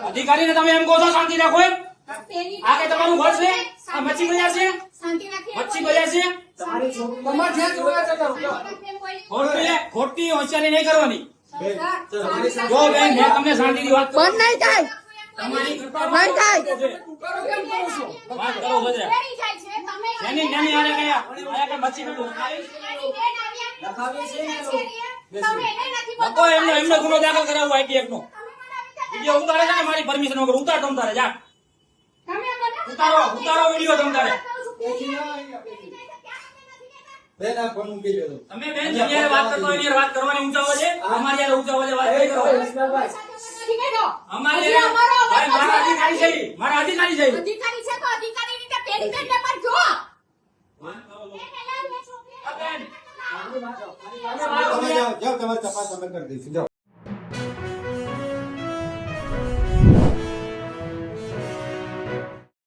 અધિકારીને તમે એમ કહો છો શાંતિ રાખો એમ? આ કે તમારું ઘર છે? આ મચ્છી બજાર છે? મચ્છી બજાર છે? ખોટી હોશિયારી નહીં કરવાની. જો બેન મેં તમને શાંતિથી વાત કરું. બંધ નહીં થાય. તમારી કરતા બંધ થાય. વાત કરો બધા. જેની જેની આને કયા આયા કે મચ્છી નું લખો એમને ગુનો દાખલ કરાવવો ITF નો. વિડિયો ઉતારે છે ને મારી પરમિશન વગર ઉતાર તમ તારે જા. ઉતારો વિડિયો તમ તારે. બેન આ ફોન મૂકી દો. તમે બેન જેની વાત કરતો એની વાત કરવાની ઊંચા અવાજે અમારી યાર ઊંચા અવાજે વાત નહીં કરો. અમારે ભાઈ મારા અધિકારી છે. મારા અધિકારી છે. અધિકારી છે તો અધિકારી રીતે પેડી પેડને પર જો. તમે જાઓ તમારી તપાસ અમે કરી દઈશું. જાઓ.